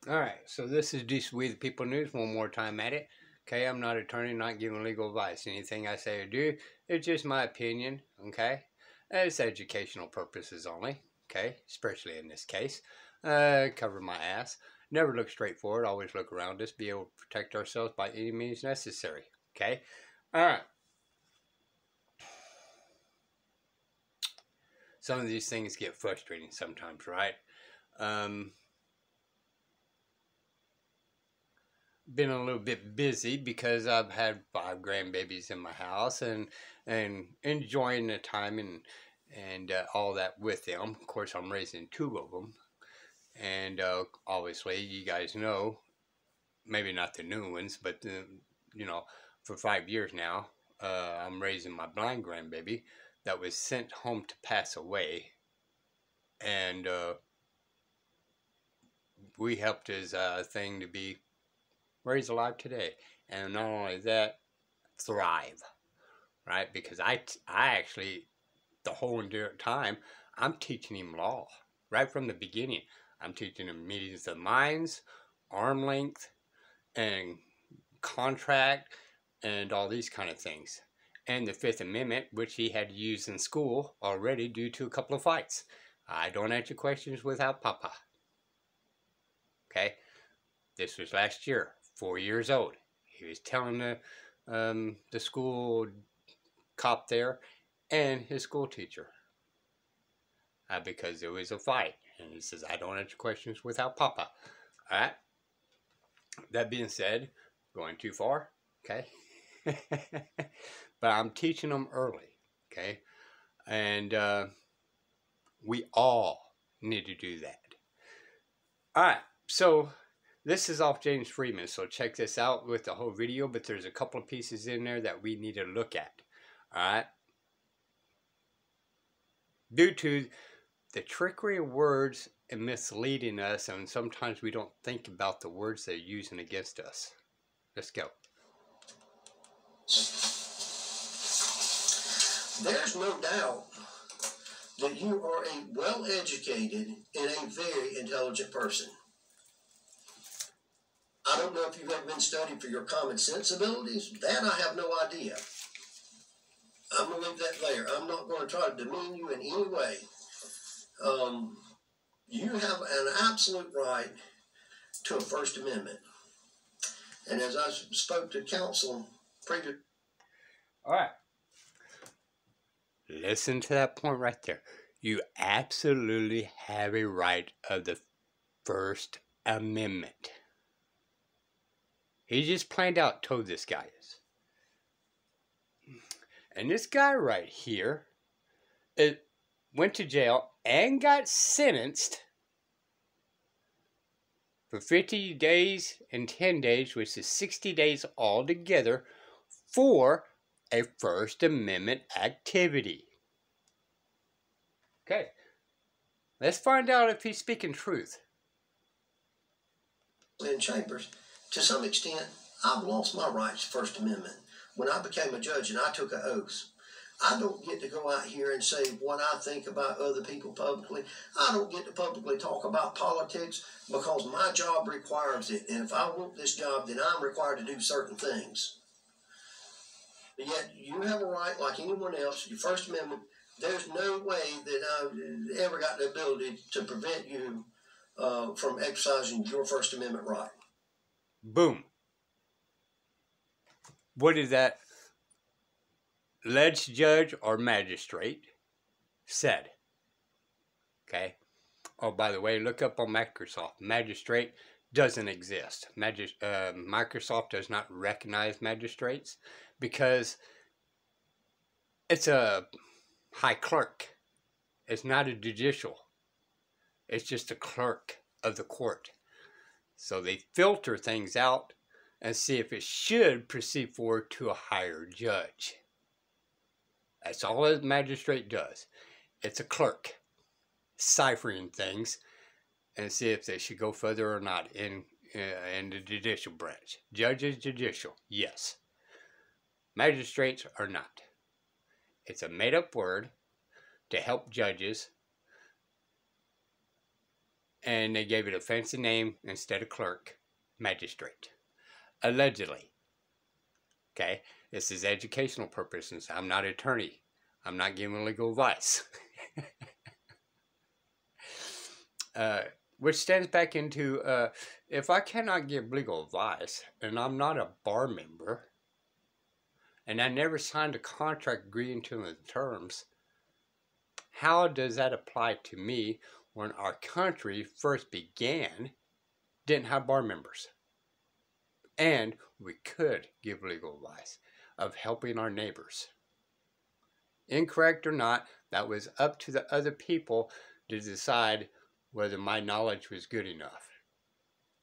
All right, so this is just We the People News. One more time at it. Okay, I'm not an attorney, not giving legal advice. Anything I say or do, it's just my opinion. Okay, it's educational purposes only. Okay, especially in this case. Cover my ass. Never look straight forward. Always look around us. Be able to protect ourselves by any means necessary. Okay. All right. Some of these things get frustrating sometimes, right? Been a little bit busy because I've had 5 grandbabies in my house and enjoying the time and all that with them. Of course, I'm raising 2 of them, and obviously, you guys know, maybe not the new ones, but you know, for 5 years now, I'm raising my blind grandbaby that was sent home to pass away, and we helped his thing to be raised alive today, and not only that, thrive, right? Because I actually, the whole entire time, I'm teaching him law right from the beginning. I'm teaching him meetings of the minds, arm length, and contract, and all these kind of things. And the Fifth Amendment, which he had used in school already due to a couple of fights. I don't answer questions without Papa. Okay? This was last year, 4 years old. He was telling the school cop there and his school teacher because there was a fight. And he says, I don't answer questions without Papa. All right? That being said, going too far, okay? But I'm teaching them early, okay? And we all need to do that. All right, so this is off James Freeman, so check this out with the whole video, but there's a couple of pieces in there that we need to look at, all right? Due to the trickery of words and misleading us, and sometimes we don't think about the words they're using against us. Let's go. There's no doubt that you are a well-educated and a very intelligent person. I don't know if you've ever been studied for your common sense abilities. That I have no idea. I'm going to leave that there. I'm not going to try to demean you in any way. You have an absolute right to a First Amendment. And as I spoke to counsel previous... All right. Listen to that point right there. You absolutely have a right of the First Amendment. He just planned out told this guy is. And this guy right here went to jail and got sentenced for 50 days and 10 days, which is 60 days altogether, for a First Amendment activity. Okay, let's find out if he's speaking truth. In chambers, to some extent, I've lost my rights to First Amendment. When I became a judge and I took an oath, I don't get to go out here and say what I think about other people publicly. I don't get to publicly talk about politics because my job requires it. And if I want this job, then I'm required to do certain things. But yet, you have a right like anyone else, your First Amendment. There's no way that I've ever got the ability to prevent you from exercising your First Amendment right. Boom. What did that alleged judge or magistrate said? Okay. Oh, by the way, look up on Microsoft. Magistrate doesn't exist. Microsoft does not recognize magistrates because it's a high clerk. It's not a judicial. It's just a clerk of the court. So they filter things out and see if it should proceed forward to a higher judge. That's all a magistrate does. It's a clerk ciphering things and see if they should go further or not in the judicial branch. Judge is judicial, yes. Magistrates are not. It's a made-up word to help judges and they gave it a fancy name instead of clerk, magistrate. Allegedly. Okay? This is educational purposes. I'm not an attorney. I'm not giving legal advice. Which stands back into, if I cannot give legal advice, and I'm not a bar member, and I never signed a contract agreeing to the terms, how does that apply to me when our country first began, didn't have bar members? And we could give legal advice of helping our neighbors. Incorrect or not, that was up to the other people to decide whether my knowledge was good enough.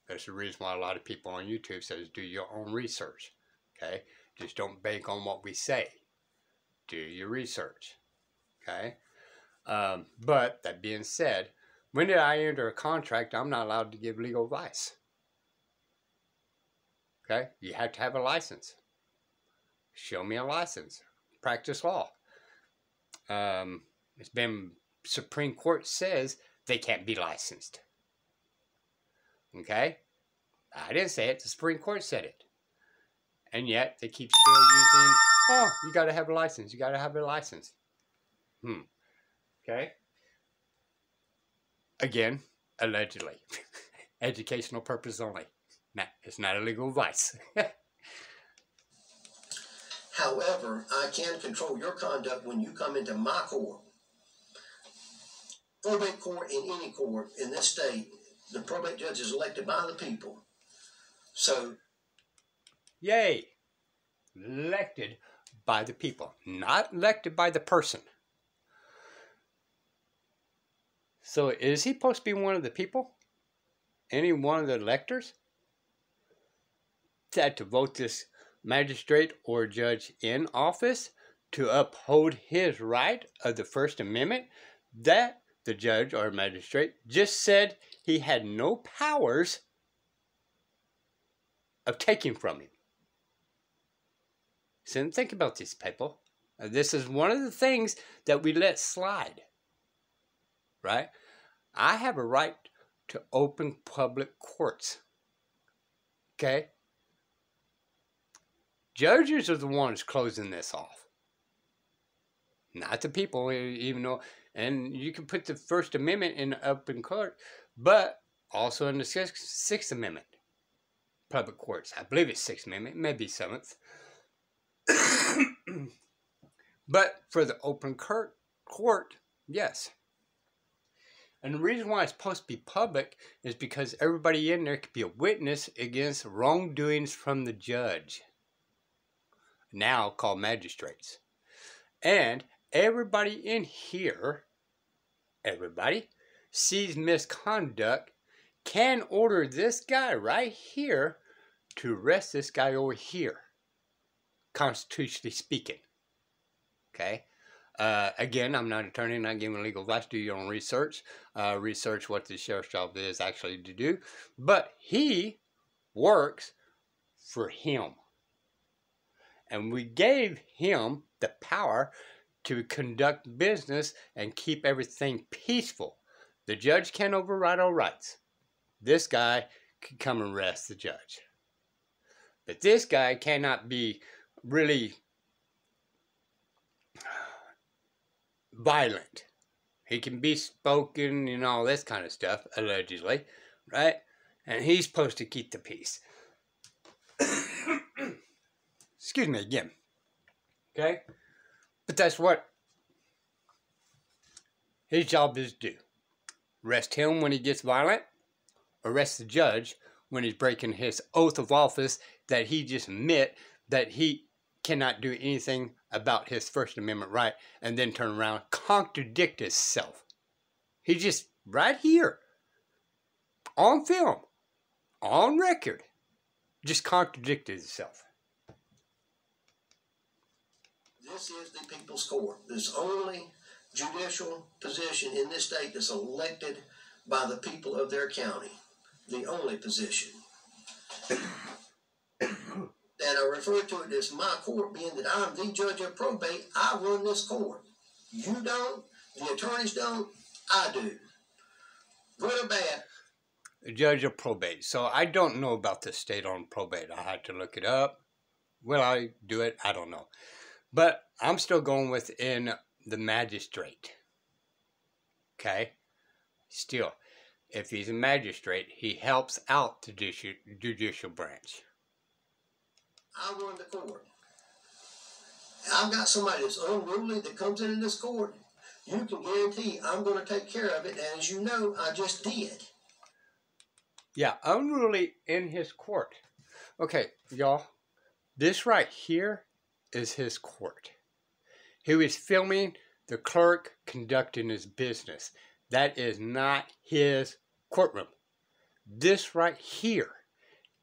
That's the reason why a lot of people on YouTube says do your own research. Okay? Just don't bank on what we say. Do your research. Okay? But that being said, when did I enter a contract? I'm not allowed to give legal advice. Okay? You have to have a license. Show me a license. Practice law. It's been, Supreme Court says they can't be licensed. Okay? I didn't say it. The Supreme Court said it. And yet they keep still using, oh, you got to have a license. You got to have a license. Okay? Again, allegedly. Educational purpose only. Nah, it's not illegal advice. However, I can control your conduct when you come into my court. Probate court in any court in this state, the probate judge is elected by the people. So, yay! Elected by the people, not elected by the person. So is he supposed to be one of the people? Any one of the electors? That to vote this magistrate or judge in office to uphold his right of the First Amendment that the judge or magistrate just said he had no powers of taking from him. So think about these people. This is one of the things that we let slide. Right? I have a right to open public courts. Okay? Judges are the ones closing this off. Not the people, even though, and you can put the First Amendment in the open court, but also in the Sixth Amendment. Public courts. I believe it's Sixth Amendment, maybe Seventh. But for the open court, yes. And the reason why it's supposed to be public is because everybody in there could be a witness against wrongdoings from the judge, now called magistrates. And everybody in here, everybody, sees misconduct, can order this guy right here to arrest this guy over here, constitutionally speaking. Okay? Again, I'm not an attorney, not giving legal advice. Do your own research. Research what the sheriff's job is actually to do. But he works for him. And we gave him the power to conduct business and keep everything peaceful. The judge can't override our rights. This guy can come and arrest the judge. But this guy cannot be really violent. He can be spoken and all this kind of stuff, allegedly, right? And he's supposed to keep the peace. Excuse me again. Okay? But that's what his job is to do. Arrest him when he gets violent. Arrest the judge when he's breaking his oath of office that he just admit that he cannot do anything about his First Amendment right, and then turn around and contradict himself. He just, right here, on film, on record, just contradicted himself. This is the people's court. This only judicial position in this state that's elected by the people of their county. The only position. And I refer to it as my court, being that I'm the judge of probate. I run this court. You don't. The attorneys don't. I do. Good or bad, a judge of probate. So I don't know about the state on probate. I had to look it up. Will I do it? I don't know. But I'm still going within the magistrate. Okay? Still, if he's a magistrate, he helps out the judicial branch. I run the court. I've got somebody that's unruly that comes into this court. You can guarantee I'm going to take care of it. And as you know, I just did. Yeah, unruly in his court. Okay, y'all. This right here is his court. He was filming the clerk conducting his business. That is not his courtroom. This right here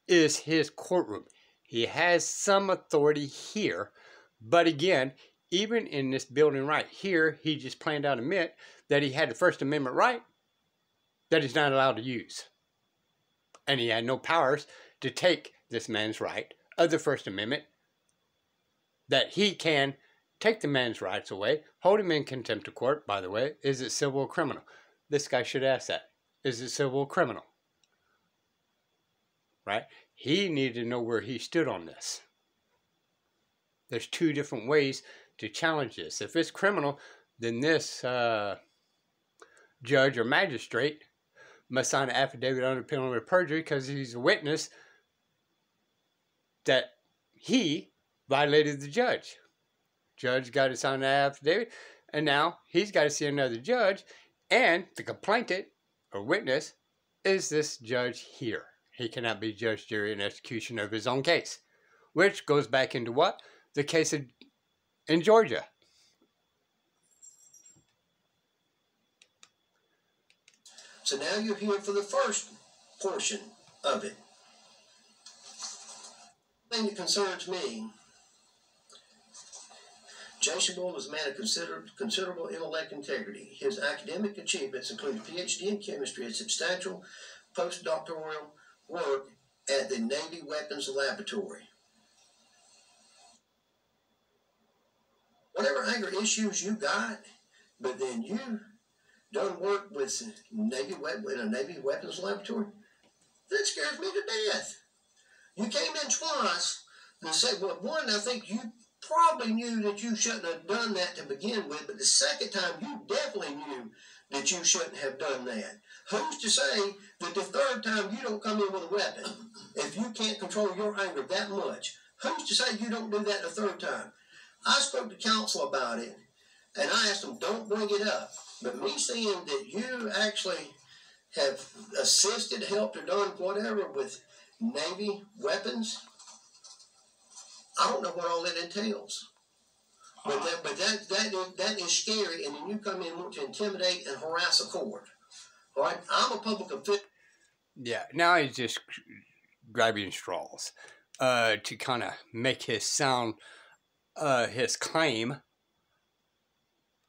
is his courtroom. He has some authority here, but again, even in this building right here, he just planned to admit that he had the First Amendment right that he's not allowed to use. And he had no powers to take this man's right of the First Amendment, that he can take the man's rights away, hold him in contempt of court. By the way, is it civil or criminal? This guy should ask that. Is it civil or criminal? Right? He needed to know where he stood on this. There's two different ways to challenge this. If it's criminal, then this judge or magistrate must sign an affidavit under penalty of perjury because he's a witness that he violated the judge. Judge got to sign that affidavit, and now he's got to see another judge, and the complainant or witness is this judge here. He cannot be judge, jury, and execution of his own case, which goes back into what? The case in Georgia. So now you're here for the first portion of it. The thing that concerns me, Jason Bull was a man of considerable intellect and integrity. His academic achievements include a PhD in chemistry and substantial postdoctoral work at the Navy Weapons Laboratory. Whatever anger issues you got, but then you done work with in a Navy Weapons Laboratory, that scares me to death. You came in twice and said, well, one, I think you probably knew that you shouldn't have done that to begin with, but the second time you definitely knew that you shouldn't have done that. Who's to say that the third time you don't come in with a weapon if you can't control your anger that much? Who's to say you don't do that the third time? I spoke to counsel about it, and I asked them, don't bring it up. But me seeing that you actually have assisted, helped, or done whatever with Navy weapons, I don't know what all that entails. But that is scary, and then you come in and want to intimidate and harass a court. All right? I'm a public official. Yeah, now he's just grabbing straws to kind of make his sound, his claim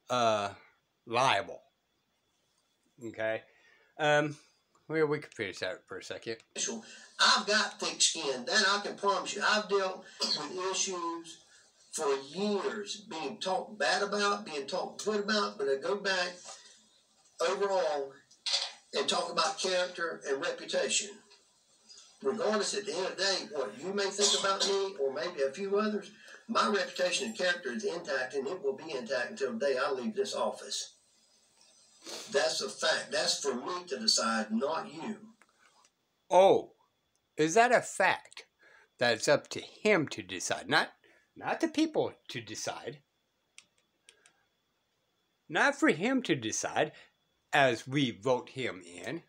liable. Okay? Well, we can finish that for a second. I've got thick skin. That I can promise you. I've dealt with issues for years, being talked bad about, being talked good about, but I go back overall and talk about character and reputation. Regardless, at the end of the day, what you may think about me or maybe a few others, my reputation and character is intact, and it will be intact until the day I leave this office. That's a fact. That's for me to decide, not you. Oh, is that a fact? That's up to him to decide, not the people to decide. Not for him to decide as we vote him in.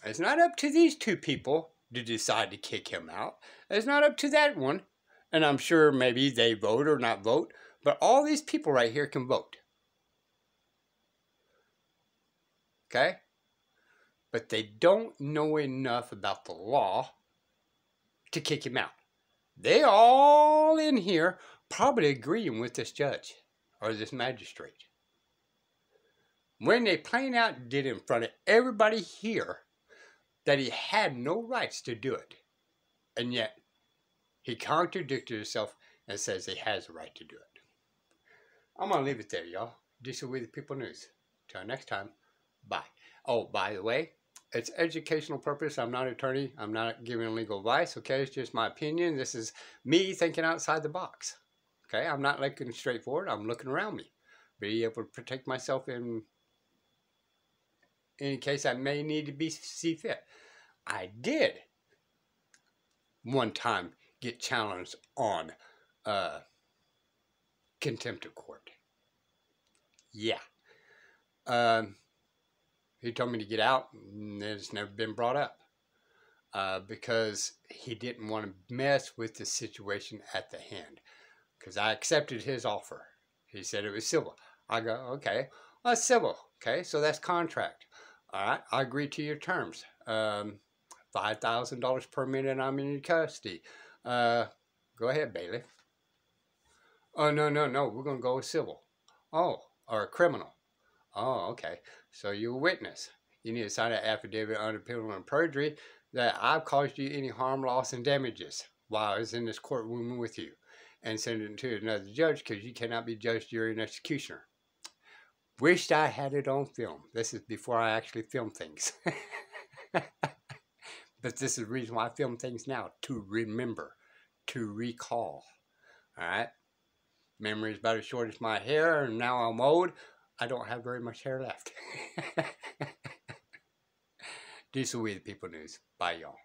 It's not up to these two people to decide to kick him out. It's not up to that one. And I'm sure maybe they vote or not vote, but all these people right here can vote. Okay? But they don't know enough about the law to kick him out. They all in here probably agreeing with this judge or this magistrate. When they plain out did in front of everybody here that he had no rights to do it. And yet, he contradicted himself and says he has a right to do it. I'm going to leave it there, y'all. This is We the People News. Till next time, bye. Oh, by the way, It's educational purpose. I'm not an attorney. I'm not giving legal advice. Okay, it's just my opinion. This is me thinking outside the box. Okay, I'm not looking straight forward. I'm looking around me. Be able to protect myself in any case I may need to be see fit. I did one time get challenged on contempt of court. Yeah. He told me to get out, and it's never been brought up because he didn't want to mess with the situation at the hand. Because I accepted his offer. He said it was civil. I go, okay, well, it's civil. Okay, so that's contract. All right, I agree to your terms. $5,000 per minute I'm in your custody. Go ahead, bailiff. Oh, no, we're going to go with civil. Oh, or a criminal. Oh, okay. So you're a witness. You need to sign an affidavit under penalty of perjury that I've caused you any harm, loss, and damages while I was in this courtroom with you, and send it to another judge because you cannot be judge, jury, and executioner. Wished I had it on film. This is before I actually film things. But this is the reason why I film things now, to remember, to recall. All right? Memory is about as short as my hair, and now I'm old. I don't have very much hair left. This will be the People News. Bye, y'all.